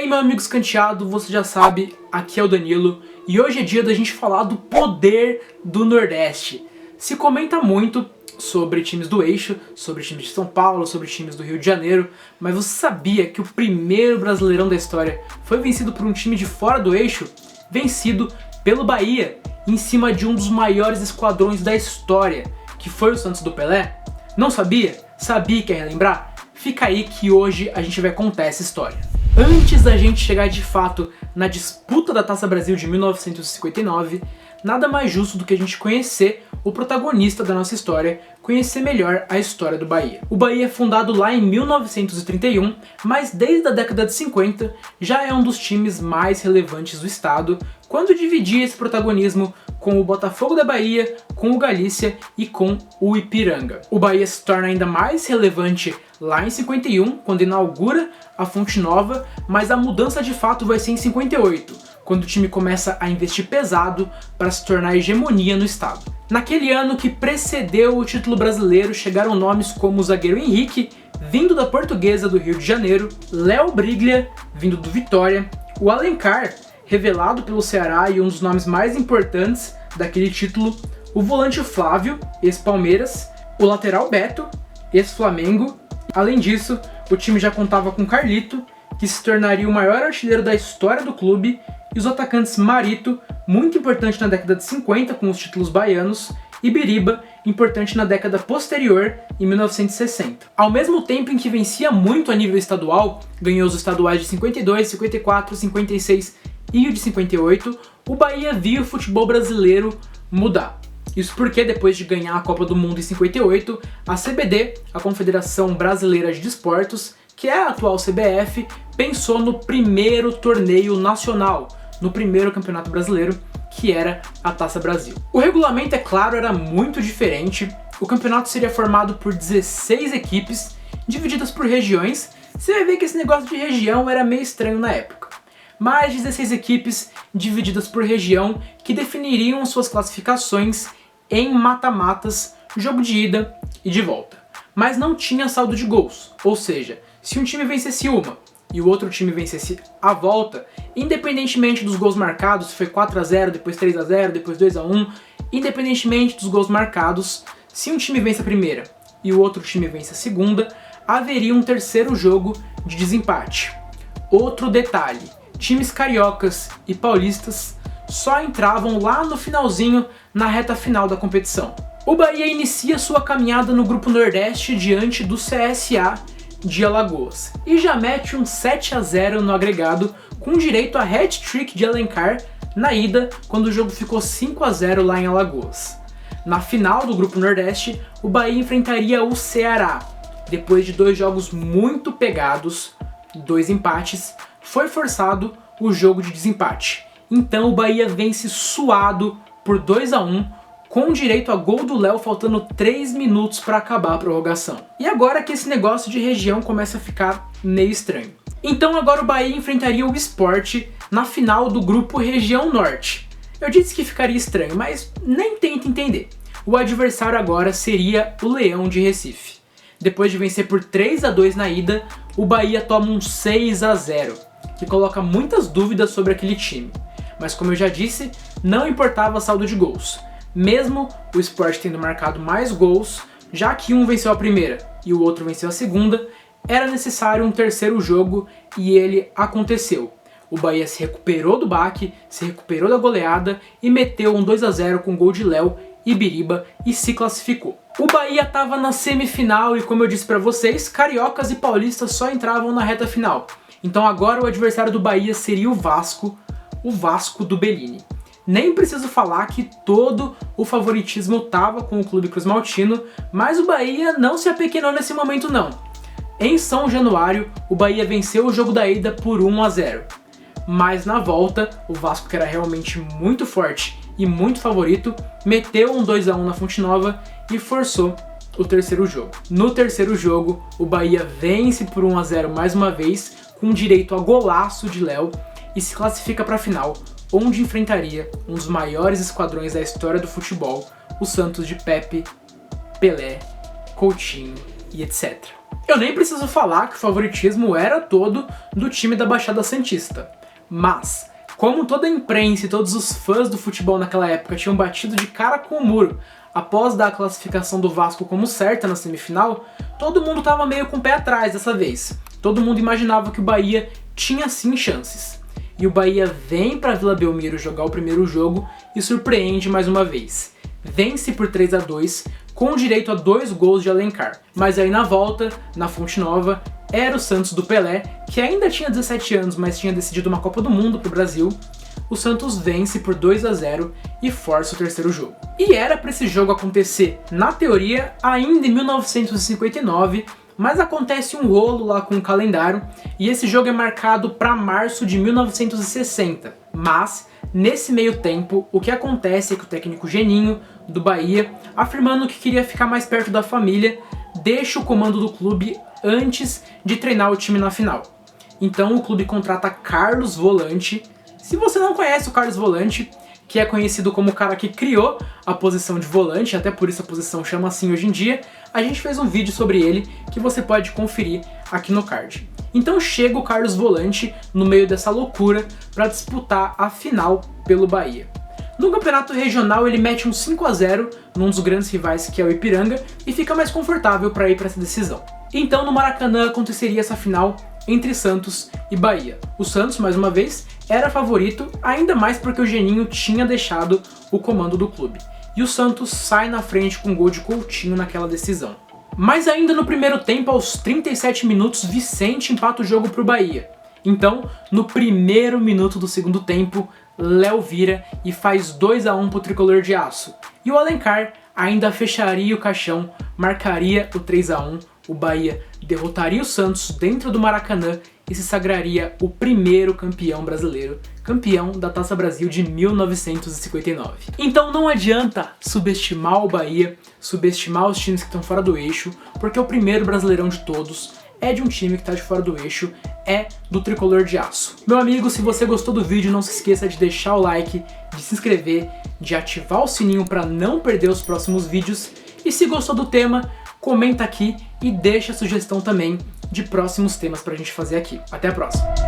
aí, meu amigo escanteado, você já sabe, aqui é o Danilo e hoje é dia da gente falar do poder do Nordeste. Se comenta muito sobre times do eixo, sobre times de São Paulo, sobre times do Rio de Janeiro, mas você sabia que o primeiro Brasileirão da história foi vencido por um time de fora do eixo? Vencido pelo Bahia, em cima de um dos maiores esquadrões da história, que foi o Santos do Pelé? Não sabia? Sabia que ia relembrar? Fica aí que hoje a gente vai contar essa história. Antes da gente chegar de fato na disputa da Taça Brasil de 1959, nada mais justo do que a gente conhecer o protagonista da nossa história, conhecer melhor a história do Bahia. O Bahia é fundado lá em 1931, mas desde a década de 50 já é um dos times mais relevantes do estado, quando dividia esse protagonismo com o Botafogo da Bahia, com o Galícia e com o Ipiranga. O Bahia se torna ainda mais relevante lá em 51, quando inaugura a Fonte Nova, mas a mudança de fato vai ser em 58, quando o time começa a investir pesado para se tornar hegemonia no estado. Naquele ano que precedeu o título brasileiro, chegaram nomes como o zagueiro Henrique, vindo da Portuguesa do Rio de Janeiro, Léo Briglia, vindo do Vitória, o Alencar, revelado pelo Ceará e um dos nomes mais importantes daquele título, o volante Flávio, ex-Palmeiras, o lateral Beto, ex-Flamengo. Além disso, o time já contava com Carlito, que se tornaria o maior artilheiro da história do clube, e os atacantes Marito, muito importante na década de 50 com os títulos baianos, e Biriba, importante na década posterior, em 1960. Ao mesmo tempo em que vencia muito a nível estadual, ganhou os estaduais de 52, 54, 56 e o de 58, o Bahia via o futebol brasileiro mudar. Isso porque, depois de ganhar a Copa do Mundo em 58, a CBD, a Confederação Brasileira de Desportos, que é a atual CBF, pensou no primeiro torneio nacional, no primeiro campeonato brasileiro, que era a Taça Brasil. O regulamento, é claro, era muito diferente. O campeonato seria formado por 16 equipes, divididas por regiões. Você vai ver que esse negócio de região era meio estranho na época. Mais 16 equipes divididas por região que definiriam suas classificações em mata-matas, jogo de ida e de volta. Mas não tinha saldo de gols, ou seja, se um time vencesse uma e o outro time vencesse a volta, independentemente dos gols marcados, se foi 4-0, depois 3-0, depois 2-1, independentemente dos gols marcados, se um time vence a primeira e o outro time vence a segunda, haveria um terceiro jogo de desempate. Outro detalhe, times cariocas e paulistas só entravam lá no finalzinho, na reta final da competição. O Bahia inicia sua caminhada no Grupo Nordeste diante do CSA de Alagoas e já mete um 7-0 no agregado, com direito a hat-trick de Alencar na ida, quando o jogo ficou 5-0 lá em Alagoas. Na final do Grupo Nordeste, o Bahia enfrentaria o Ceará. Depois de 2 jogos muito pegados, 2 empates, foi forçado o jogo de desempate. Então o Bahia vence suado por 2-1, com direito a gol do Léo faltando 3 minutos para acabar a prorrogação. E agora que esse negócio de região começa a ficar meio estranho. Então agora o Bahia enfrentaria o Sport na final do grupo Região Norte. Eu disse que ficaria estranho, mas nem tenta entender. O adversário agora seria o Leão de Recife. Depois de vencer por 3-2 na ida, o Bahia toma um 6-0, que coloca muitas dúvidas sobre aquele time. Mas como eu já disse, não importava saldo de gols. Mesmo o Sport tendo marcado mais gols, já que um venceu a primeira e o outro venceu a segunda, era necessário um terceiro jogo e ele aconteceu. O Bahia se recuperou do baque, se recuperou da goleada e meteu um 2-0 com gol de Léo e Biriba e se classificou. O Bahia estava na semifinal e, como eu disse para vocês, cariocas e paulistas só entravam na reta final. Então agora o adversário do Bahia seria o Vasco do Bellini. Nem preciso falar que todo o favoritismo estava com o Clube Cruz Maltino, mas o Bahia não se apequenou nesse momento não. Em São Januário, o Bahia venceu o jogo da ida por 1-0. Mas na volta, o Vasco, que era realmente muito forte e muito favorito, meteu um 2-1 na Fonte Nova e forçou o terceiro jogo. No terceiro jogo, o Bahia vence por 1-0 mais uma vez, com direito a golaço de Léo, e se classifica para a final, onde enfrentaria um dos maiores esquadrões da história do futebol, o Santos de Pepe, Pelé, Coutinho e etc. Eu nem preciso falar que o favoritismo era todo do time da Baixada Santista. Mas, como toda a imprensa e todos os fãs do futebol naquela época tinham batido de cara com o muro após dar a classificação do Vasco como certa na semifinal, todo mundo estava meio com o pé atrás dessa vez. Todo mundo imaginava que o Bahia tinha sim chances. E o Bahia vem para Vila Belmiro jogar o primeiro jogo e surpreende mais uma vez. Vence por 3-2, com direito a 2 gols de Alencar. Mas aí na volta, na Fonte Nova, era o Santos do Pelé, que ainda tinha 17 anos, mas tinha decidido uma Copa do Mundo pro Brasil. O Santos vence por 2-0 e força o terceiro jogo. E era para esse jogo acontecer, na teoria, ainda em 1959, mas acontece um rolo lá com o calendário e esse jogo é marcado para março de 1960. Mas, nesse meio tempo, o que acontece é que o técnico Geninho, do Bahia, afirmando que queria ficar mais perto da família, deixa o comando do clube antes de treinar o time na final. Então o clube contrata Carlos Volante. Se você não conhece o Carlos Volante, que é conhecido como o cara que criou a posição de volante, até por isso a posição chama assim hoje em dia, a gente fez um vídeo sobre ele que você pode conferir aqui no card. Então chega o Carlos Volante no meio dessa loucura para disputar a final pelo Bahia. No campeonato regional ele mete um 5-0 num dos grandes rivais que é o Ipiranga e fica mais confortável para ir para essa decisão. Então no Maracanã aconteceria essa final entre Santos e Bahia. O Santos, mais uma vez, era favorito, ainda mais porque o Geninho tinha deixado o comando do clube. E o Santos sai na frente com um gol de Coutinho naquela decisão. Mas ainda no primeiro tempo, aos 37 minutos, Vicente empata o jogo pro Bahia. Então, no primeiro minuto do segundo tempo, Léo vira e faz 2-1 pro Tricolor de Aço. E o Alencar ainda fecharia o caixão, marcaria o 3-1, o Bahia derrotaria o Santos dentro do Maracanã e se sagraria o primeiro campeão brasileiro, campeão da Taça Brasil de 1959. Então não adianta subestimar o Bahia, subestimar os times que estão fora do eixo, porque o primeiro Brasileirão de todos é de um time que está de fora do eixo, é do Tricolor de Aço. Meu amigo, se você gostou do vídeo, não se esqueça de deixar o like, de se inscrever, de ativar o sininho para não perder os próximos vídeos. E se gostou do tema, comenta aqui e deixa a sugestão também de próximos temas pra gente fazer aqui. Até a próxima!